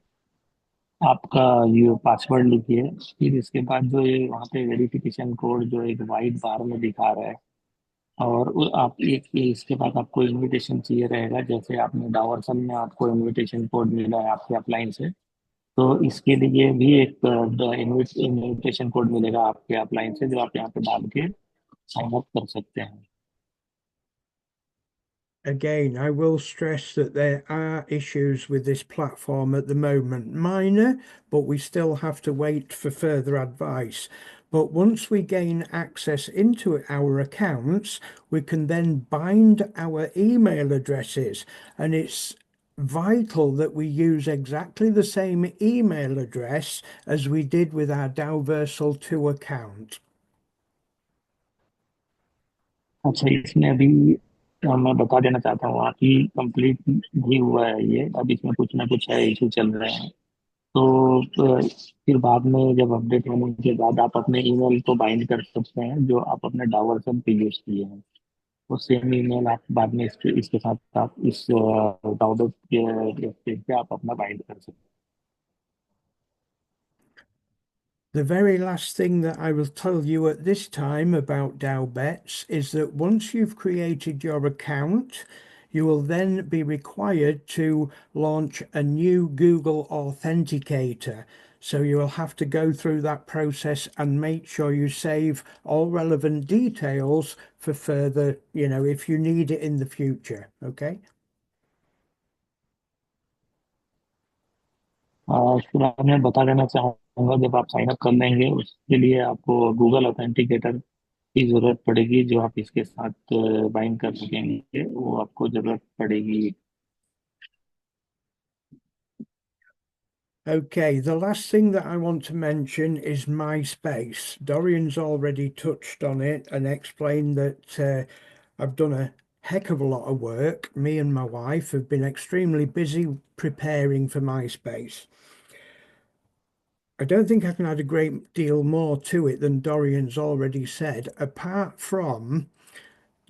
आपका ये पासवर्ड लिखिए, फिर इसके बाद जो ये वहाँ पे वेरिफिकेशन कोड जो एक वाइट बार में दिखा रहा है, और आप एक इसके बाद आपको इनविटेशन चाहिए रहेगा, जैसे आपने डावरसन में आपको इनविटेशन कोड मिला है आपके अपलाइन से, तो इसके लिए भी एक इनविटेशन कोड मिलेगा आपके अपलाइन से, जो आप यहाँ पे डाल के साइन अप कर सकते हैं। Again, I will stress that there are issues with this platform at the moment, minor, but we still have to wait for further advice. But once we gain access into our accounts, we can then bind our email addresses. And it's vital that we use exactly the same email address as we did with our Daoversal 2 account. अच्छा, इसमें अभी मैं बता देना चाहता हूँ कि complete भी हुआ है ये। अब इसमें कुछ ना कुछ है, इशू चल रहे हैं। तो फिर बाद में जब अपडेट होने के बाद आप अपने ईमेल को बाइंड कर सकते हैं जो आप अपने डावर्सन पे यूज किए हैं। वो सेम ईमेल आप बाद में इसके साथ आप इस डाउनलोड के पेज पे आप अपना बाइंड कर सकते हैं। The very last thing that I will tell you at this time about Dow Bets is that once you've created your account, you will then be required to launch a new Google Authenticator. So you will have to go through that process and make sure you save all relevant details for further, if you need it in the future. Okay. फिर मैं बता देना चाहूँगा, जब आप sign up कर लेंगे उसके लिए आपको गूगल ऑथेंटिकेटर की ज़रूरत पड़ेगी, जो आप इसके साथ बाइंड कर सकेंगे, वो आपको ज़रूरत पड़ेगी। Okay, the last thing that I want to mention is MySpace. Dorian's already touched on it and explained that I've done a heck of a lot of work. Me and my wife have been extremely busy preparing for MySpace. I don't think I can add a great deal more to it than Dorian's already said, apart from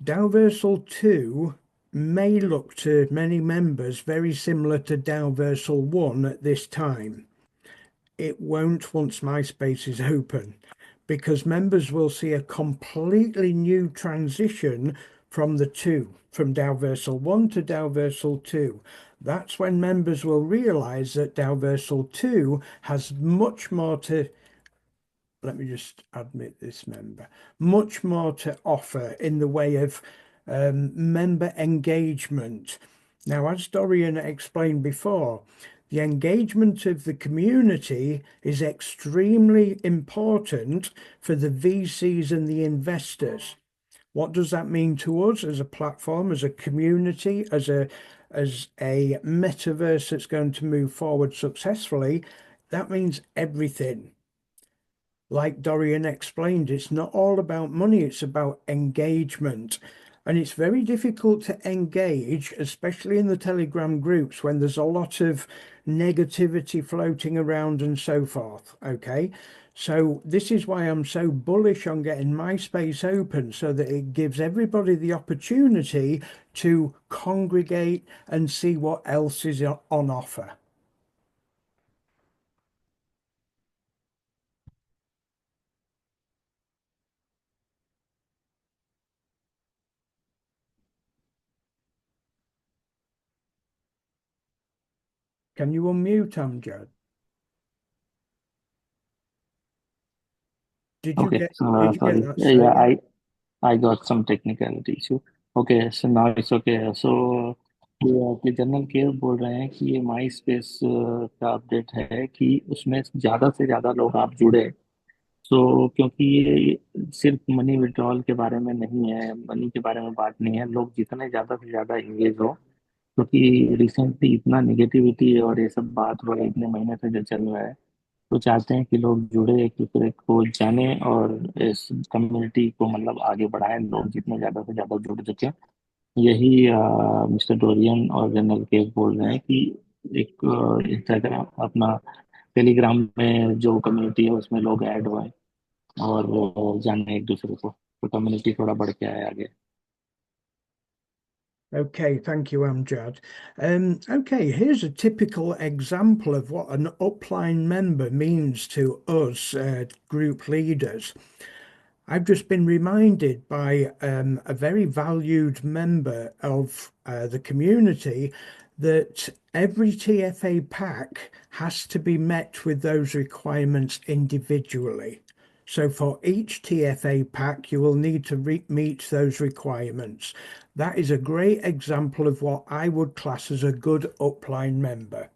Daoversal 2 may look to many members very similar to Daoversal 1 at this time. It won't once MySpace is open because members will see a completely new transition from the two, from Daoversal 1 to Daoversal 2. That's when members will realize that Daoversal 2 has much more to, let me just admit this member, much more to offer in the way of member engagement. Now, as Dorian explained before, the engagement of the community is extremely important for the VCs and the investors. What does that mean to us as a platform, as a community, as a metaverse that's going to move forward successfully? That means everything. Like Dorian explained, it's not all about money, it's about engagement. And it's very difficult to engage, especially in the Telegram groups when there's a lot of negativity floating around and so forth. Okay. So this is why I'm so bullish on getting MySpace open so that it gives everybody the opportunity to congregate and see what else is on offer. Can you unmute Amjad? Did you Okay, get sorry. that, Yeah, Saya? I got some technical issue. Okay, so now it's okay. So ये general care बोल रहे हैं कि ये माई space का update है कि उसमें ज़्यादा से ज़्यादा लोग आप जुड़े। सो क्योंकि ये सिर्फ मनी विड्रॉल के बारे में नहीं है, मनी के बारे में बात नहीं है। लोग जितने ज़्यादा से ज़्यादा इंगेज हो, क्योंकि रिसेंटली इतना निगेटिविटी और ये सब बात हो रही है, इतने महीने से जो चल रहा है, तो चाहते हैं कि लोग जुड़े, एक दूसरे को जाने और इस कम्युनिटी को मतलब आगे बढ़ाएं। लोग जितने ज़्यादा से ज़्यादा जुड़ सके, यही मिस्टर डोरियन और जनरल केव बोल रहे हैं कि एक इंस्टाग्राम अपना टेलीग्राम में जो कम्युनिटी है उसमें लोग ऐड हुए और जाने एक दूसरे को, तो कम्युनिटी थोड़ा बढ़ के आए आगे। Okay, thank you, Amjad. Okay, here's a typical example of what an upline member means to us, group leaders. I've just been reminded by a very valued member of the community that every TFA pack has to be met with those requirements individually. So for each TFA pack, you will need to meet those requirements. That is a great example of what I would class as a good upline member.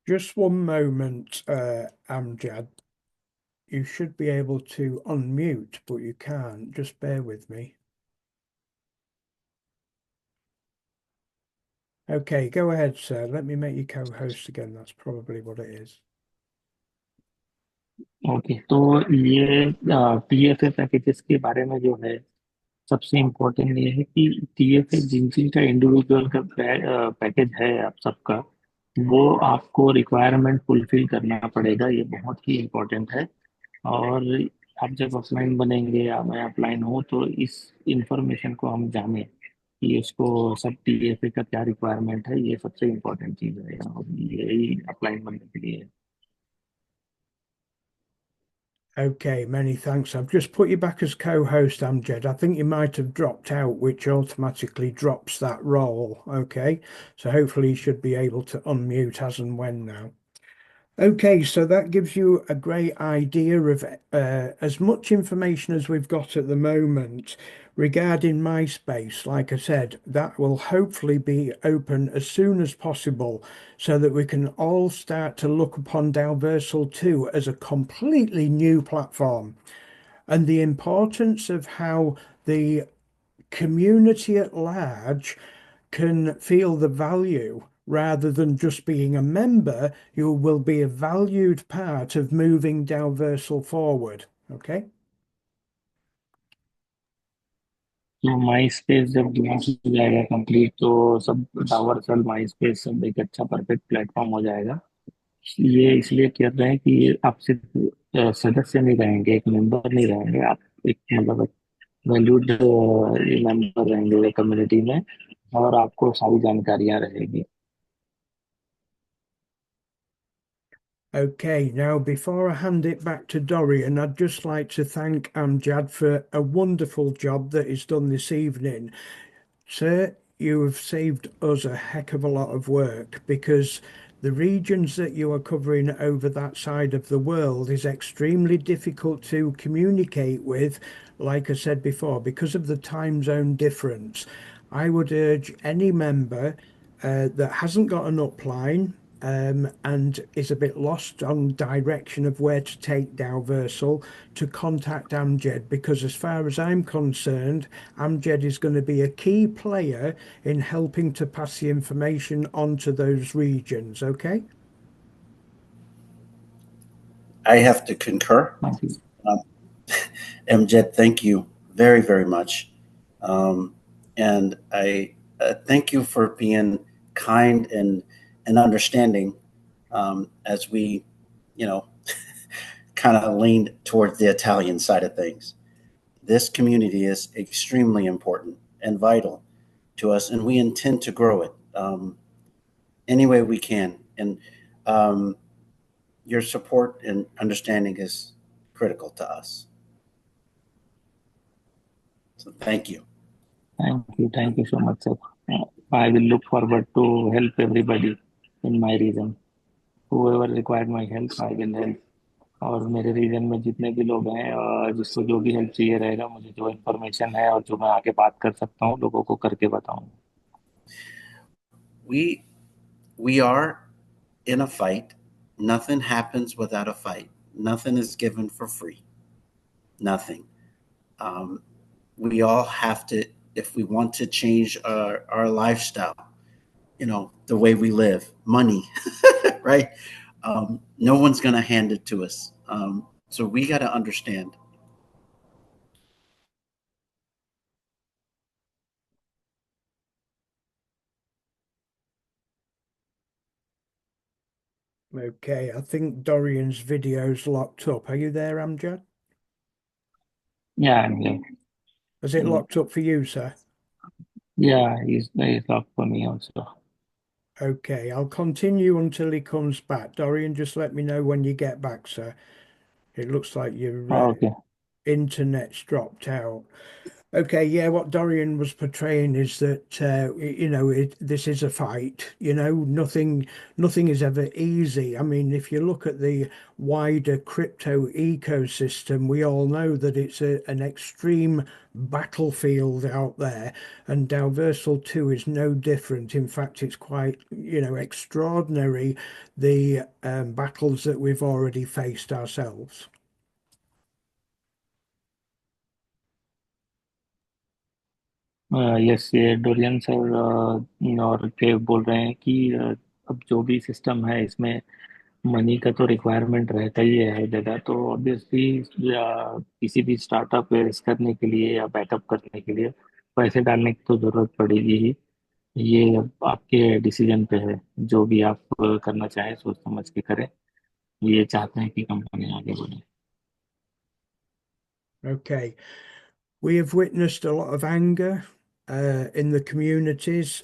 Just one moment, Amjad. You should be able to unmute, but you can't. Just bear with me. Okay, go ahead, sir. Let me make you co-host again. That's probably what it is. Okay, तो ये TFA packages के बारे में जो है, सबसे important ये है कि टीएफए जिन जिन का इंडिविजुअल का पैकेज है आप सबका, वो आपको रिक्वायरमेंट फुलफिल करना पड़ेगा। ये बहुत ही इम्पोर्टेंट है। और आप जब अपलाइन बनेंगे या मैं अपलाइन हूँ, तो इस इंफॉर्मेशन को हम जाने कि उसको सब टीएफए का क्या रिक्वायरमेंट है, ये सबसे इम्पोर्टेंट चीज़ है और यही अपलाइन बनने के लिए है। Okay, many thanks. I've just put you back as co-host, Amjad. I think you might have dropped out, which automatically drops that role. Okay, so hopefully you should be able to unmute as and when now. Okay, so that gives you a great idea of as much information as we've got at the moment regarding MySpace. Like I said, that will hopefully be open as soon as possible so that we can all start to look upon Daoversal 2 as a completely new platform and the importance of how the community at large can feel the value rather than just being a member, you will be a valued part of moving Dalversal forward. Okay. तो माई space जब launch हो जाएगा complete, तो सब डावरसल माई space सब एक अच्छा perfect platform हो जाएगा। ये इसलिए कर रहे हैं कि ये आप सिर्फ सदस्य नहीं रहेंगे, एक मेंबर नहीं रहेंगे, आप एक मतलब वैल्यूड मेंबर रहेंगे कम्युनिटी में, और आपको सारी जानकारियां रहेगी। Okay, now before I hand it back to Dorian, I'd just like to thank Amjad for a wonderful job that he's done this evening. Sir, you have saved us a heck of a lot of work because the regions that you are covering over that side of the world is extremely difficult to communicate with, like I said before, because of the time zone difference. I would urge any member that hasn't got an upline and is a bit lost on direction of where to take Dalversal to contact Amjed because as far as I'm concerned, Amjed is going to be a key player in helping to pass the information on to those regions, okay? I have to concur. बाकी Um, Mjed, thank you very, very much. And I thank you for being kind and understanding as we, you know, kind of leaned towards the Italian side of things. This community is extremely important and vital to us, and we intend to grow it any way we can. And um, your support and understanding is critical to us. So thank you. Thank you so much sir. I will look forward to help everybody in my region. whoever required my help I will help। और मेरे reason में जितने भी लोग हैं और जिसको जो भी हेल्प चाहिए रहेगा, मुझे जो इन्फॉर्मेशन है और जो मैं आगे बात कर सकता हूँ, लोगों को करके बताऊंगा। We we are in a fight. Nothing happens without a fight. Nothing is given for free. Nothing. Um, we all have to, if we want to change our lifestyle, the way we live, money, right? No one's going to hand it to us. So we got to understand. Okay, I think Dorian's video's locked up. Are you there, Amjad? Yeah, Is it locked up for you, sir? yeah, he's up for me also। Okay, I'll continue until he comes back. Dorian, just let me know when you get back, sir. It looks like your okay. internet's dropped out. Okay, yeah, what Dorian was portraying is that this is a fight. Nothing is ever easy. I mean, if you look at the wider crypto ecosystem, we all know that it's an extreme battlefield out there, and Daoversal 2 is no different. In fact, it's quite, extraordinary the battles that we've already faced ourselves. Yes, ये Dorian sir और केव बोल रहे हैं कि अब जो भी system है इसमें मनी का तो रिक्वायरमेंट रहता ही है हर जगह। तो ऑब्वियसली किसी भी स्टार्टअप रेस करने के लिए या बैकअप करने के लिए पैसे डालने की तो जरूरत पड़ेगी ही। ये अब आपके डिसीजन पे है। जो भी आप करना चाहें सोच समझ के करें। ये चाहते हैं कि कंपनी आगे बढ़े। Okay. We have witnessed a lot of anger in the communities,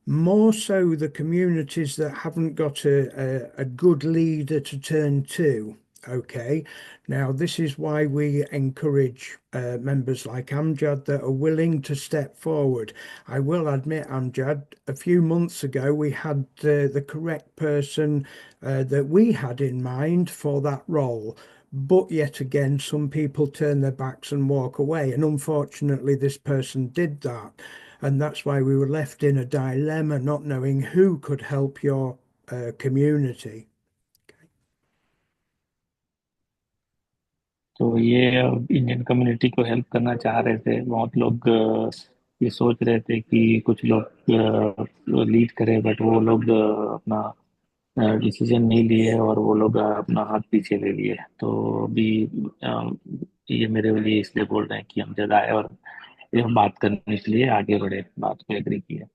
more so the communities that haven't got a good leader to turn to. Okay, now this is why we encourage members like Amjad that are willing to step forward. I will admit, Amjad, a few months ago we had the correct person that we had in mind for that role. But yet again, some people turn their backs and walk away. And unfortunately, this person did that. And that's why we were left in a dilemma, not knowing who could help your community. तो ये Indian community को help करना चाह रहे थे बहुत लोग। ये सोच रहे थे कि कुछ लोग लीड करें, बट वो लोग अपना डिसीजन नहीं लिए और वो लोग अपना हाथ पीछे ले लिए। तो अभी अ, ये मेरे लिए इसलिए बोल रहे हैं कि हम जब आए और ये हम बात करने के लिए आगे बढ़े, बात पे एग्री किया।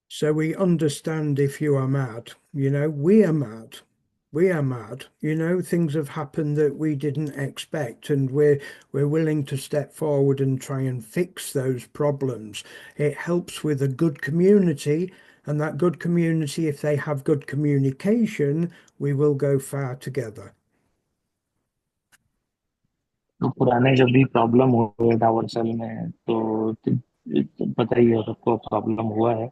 So we understand if you are mad, we are mad. We are mad. Things have happened that we didn't expect, and we're willing to step forward and try and fix those problems. It helps with a good community, and that good community, if they have good communication, we will go far together. तो पुराने जब भी problem हुए डावरसल में तो पता ही है सबको प्रॉब्लम हुआ है।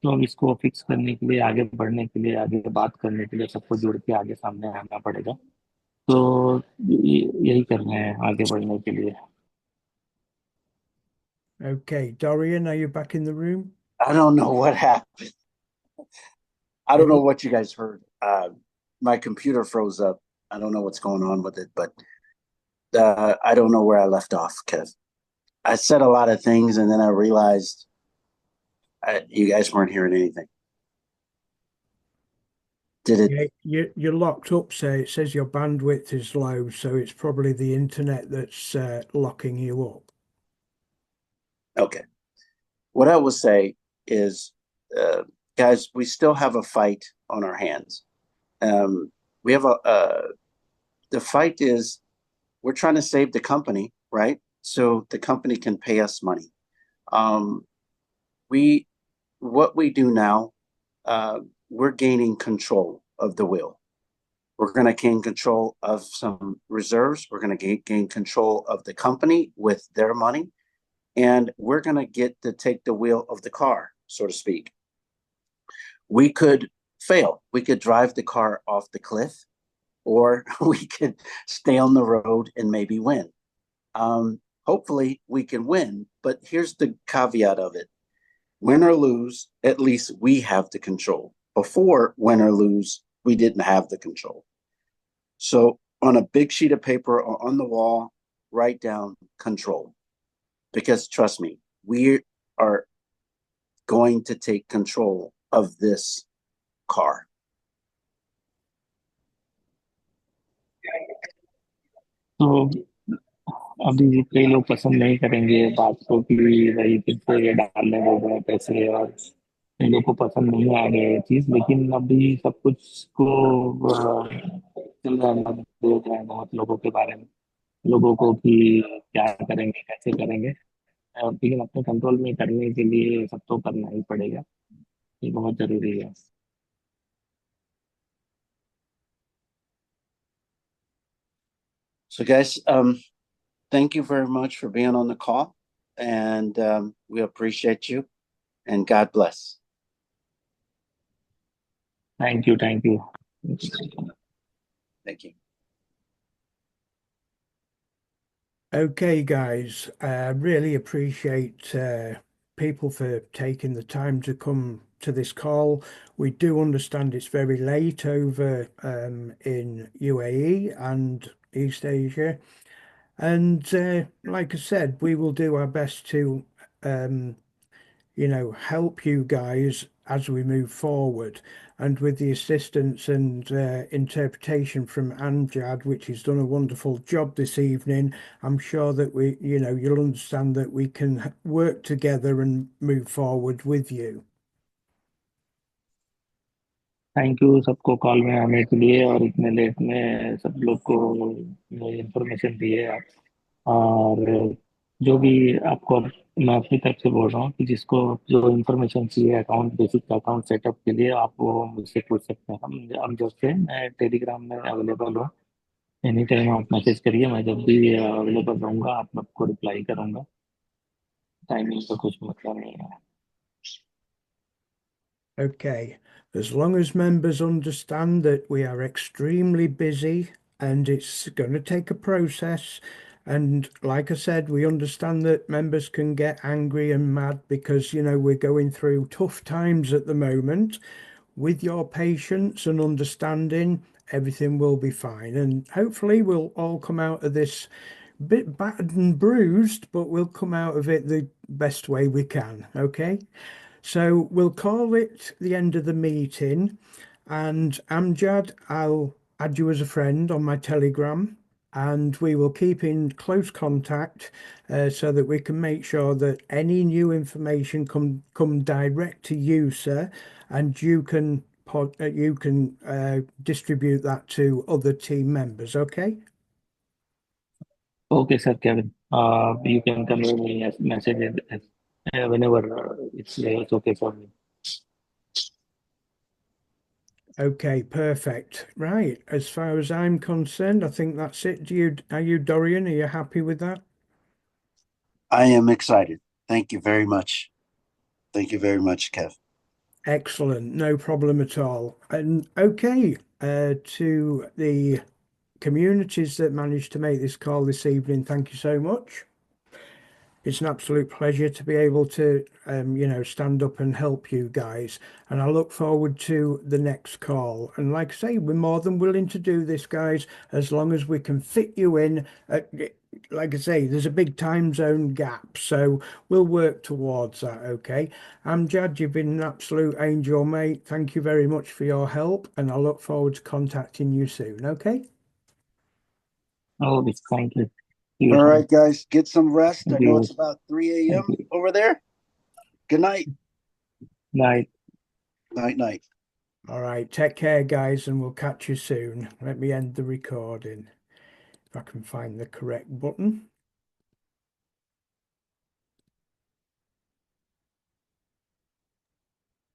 तो हम इसको फिक्स करने के लिए, आगे बढ़ने के लिए, आगे बात करने के लिए सबको जुड़ के आगे सामने आना पड़ेगा। तो यही करना है आगे बढ़ने के लिए। Okay, Dorian, are you back in the room? I don't know what happened. I don't know It, what you guys heard. My computer froze up. I don't know what's going on with it, but I don't know where I left off, Kev. I said a lot of things, and then I realized you guys weren't hearing anything. Did it? yeah, you're locked up, say it says your bandwidth is low, so it's probably the internet that's locking you up. Okay. What I will say is, uh, guys, we still have a fight on our hands. We have the fight is we're trying to save the company, right? So the company can pay us money. Um, we what we do now, uh, we're gaining control of the wheel. We're going to gain control of some reserves. We're going to gain control of the company with their money, and we're going to get to take the wheel of the car, so to speak. We could fail. We could drive the car off the cliff, or we could stay on the road and maybe win. Hopefully, we can win, but here's the caveat of it: win or lose, at least we have the control. Before, win or lose, we didn't have the control. So, on a big sheet of paper or on the wall, write down control. Because trust me, we are going to take control of this car. तो अभी कई लोग पसंद नहीं करेंगे बात को कि भाई फिर से ये डालने बोल रहे हैं पैसे, और कई लोग को पसंद नहीं आएगा ये चीज। लेकिन अभी सब कुछ को चल रहा है, देख रहे हैं बहुत लोगों के बारे में, लोगों को कि क्या करेंगे कैसे करेंगे। लेकिन अपने कंट्रोल में करने के लिए सबको करना ही पड़ेगा। ये बहुत जरूरी है। So, guys, thank you very much for being on the call, and we appreciate you. And God bless. Thank you, thank you. Thank you. Okay, guys, I really appreciate people for taking the time to come to this call. We do understand it's very late over in UAE and East Asia. And like I said, we will do our best to um, help you guys as we move forward. And with the assistance and interpretation from Amjad, which has done a wonderful job this evening, I'm sure that you'll understand that we can work together and move forward with you. Thank you सबको call में आने के लिए, और इतने late में सब लोग को इंफॉर्मेशन दिए आप। और जो भी आपको, मैं अपनी तरफ से बोल रहा हूँ कि जिसको जो इन्फॉर्मेशन चाहिए अकाउंट, बेसिक अकाउंट सेटअप के लिए, आप वो मुझसे पूछ सकते हैं। हम जब से मैं टेलीग्राम में अवेलेबल हूँ, एनी टाइम आप मैसेज करिए, मैं जब भी अवेलेबल रहूँगा आप आपको रिप्लाई करूँगा। टाइमिंग का कुछ मतलब नहीं है। Okay, as long as members understand that we are extremely busy and it's going to take a process. And like I said, we understand that members can get angry and mad because, we're going through tough times at the moment. With your patience and understanding, everything will be fine. And hopefully, we'll all come out of this bit battered and bruised, but we'll come out of it the best way we can. Okay. So we'll call it the end of the meeting. And Amjad, I'll add you as a friend on my Telegram, and we will keep in close contact so that we can make sure that any new information come direct to you, sir, and you can distribute that to other team members. Okay? Okay, sir, Kevin. You can convey me a message whenever it's okay for me. Okay, perfect. Right. As far as I'm concerned, I think that's it. Are you, Dorian? Are you happy with that? I am excited. Thank you very much. Thank you very much, Kev. Excellent. No problem at all. And okay, to the communities that managed to make this call this evening, thank you so much. It's an absolute pleasure to be able to, stand up and help you guys. And I look forward to the next call. And like I say, we're more than willing to do this, guys, as long as we can fit you in. Like I say, there's a big time zone gap, so we'll work towards that, okay? Amjad, you've been an absolute angel, mate. Thank you very much for your help, and I look forward to contacting you soon, okay? Oh, thank you. You All too. right, guys, get some rest. I Thank know you. it's about 3 Thank a.m. you. over there. Good night. Bye. Night, night. All right, take care, guys, and we'll catch you soon. Let me end the recording if I can find the correct button.